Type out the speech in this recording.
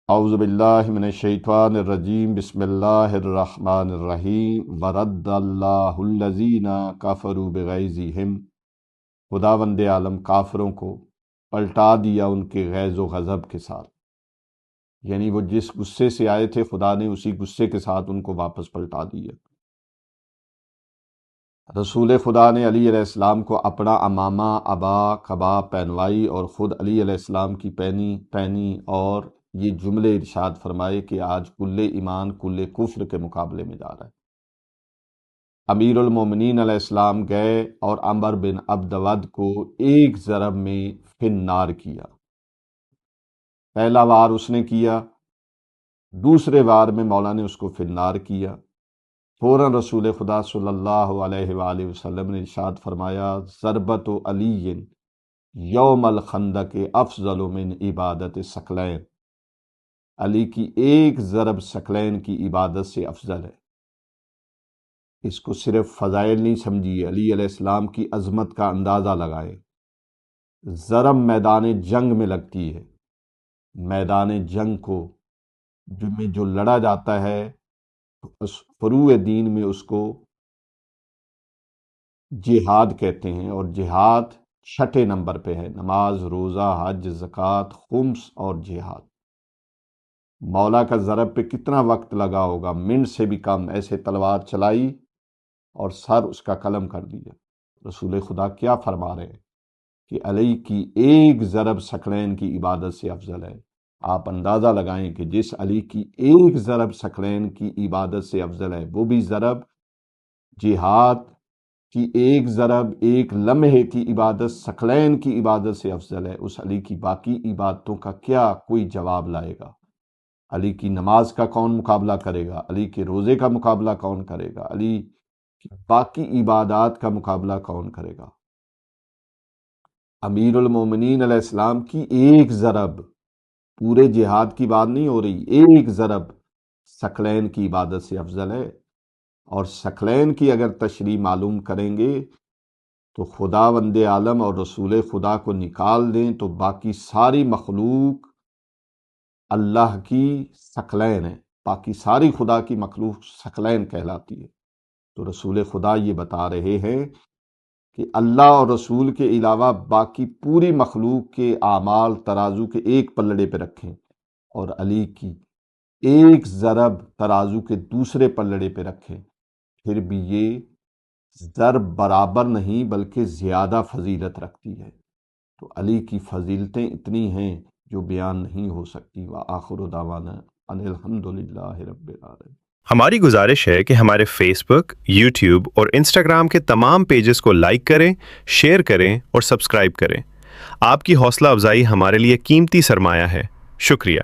اعوذ باللہ من الشیطان الرجیم بسم اللہ الرحمن الرحیم ورد اللہ الذین کفروا بغیظہم، خداوند عالم کافروں کو پلٹا دیا ان کے غیظ و غضب کے ساتھ، یعنی وہ جس غصے سے آئے تھے خدا نے اسی غصے کے ساتھ ان کو واپس پلٹا دیا۔ رسول خدا نے علی علیہ السلام کو اپنا عمامہ ابا قبا پہنوائی اور خود علی علیہ السلام کی پہنی اور یہ جملے ارشاد فرمائے کہ آج کل ایمان کل کفر کے مقابلے میں جا رہا ہے۔ امیر المومنین علیہ السلام گئے اور عمر بن عبد ود کو ایک ضرب میں فی النار کیا۔ پہلا وار اس نے کیا، دوسرے وار میں مولا نے اس کو فی النار کیا۔ فوراً رسول خدا صلی اللہ علیہ وآلہ وسلم نے ارشاد فرمایا ضربت علی یوم الخندق افضل من عبادت ثقلین، علی کی ایک ضرب ثقلین کی عبادت سے افضل ہے۔ اس کو صرف فضائل نہیں سمجھیے، علی علیہ السلام کی عظمت کا اندازہ لگائیں۔ ضرب میدان جنگ میں لگتی ہے، میدان جنگ کو جو لڑا جاتا ہے فروع دین میں اس کو جہاد کہتے ہیں، اور جہاد چھٹے نمبر پہ ہے، نماز، روزہ، حج، زکوٰۃ، خمس اور جہاد۔ مولا کا ضرب پہ کتنا وقت لگا ہوگا، منٹ سے بھی کم، ایسے تلوار چلائی اور سر اس کا قلم کر دیا۔ رسول خدا کیا فرما رہے ہیں کہ علی کی ایک ضرب ثقلین کی عبادت سے افضل ہے۔ آپ اندازہ لگائیں کہ جس علی کی ایک ضرب ثقلین کی عبادت سے افضل ہے، وہ بھی ضرب جہاد کی ایک ضرب ایک لمحے کی عبادت ثقلین کی عبادت سے افضل ہے، اس علی کی باقی عبادتوں کا کیا کوئی جواب لائے گا؟ علی کی نماز کا کون مقابلہ کرے گا؟ علی کے روزے کا مقابلہ کون کرے گا؟ علی کی باقی عبادات کا مقابلہ کون کرے گا؟ امیر المومنین علیہ السلام کی ایک ضرب، پورے جہاد کی بات نہیں ہو رہی، ایک ضرب ثقلین کی عبادت سے افضل ہے۔ اور ثقلین کی اگر تشریح معلوم کریں گے تو خداوند عالم اور رسول خدا کو نکال دیں تو باقی ساری مخلوق اللہ کی ثقلین ہے، باقی ساری خدا کی مخلوق ثقلین کہلاتی ہے۔ تو رسول خدا یہ بتا رہے ہیں کہ اللہ اور رسول کے علاوہ باقی پوری مخلوق کے اعمال ترازو کے ایک پلڑے پہ رکھیں، اور علی کی ایک ضرب ترازو کے دوسرے پلڑے پہ رکھیں، پھر بھی یہ ضرب برابر نہیں بلکہ زیادہ فضیلت رکھتی ہے۔ تو علی کی فضیلتیں اتنی ہیں جو بیان نہیں ہو سکتی۔ وآخر دعوانا ان الحمد للہ رب العالمین۔ ہماری گزارش ہے کہ ہمارے فیس بک، یوٹیوب اور انسٹاگرام کے تمام پیجز کو لائک کریں، شیئر کریں اور سبسکرائب کریں۔ آپ کی حوصلہ افزائی ہمارے لیے قیمتی سرمایہ ہے۔ شکریہ۔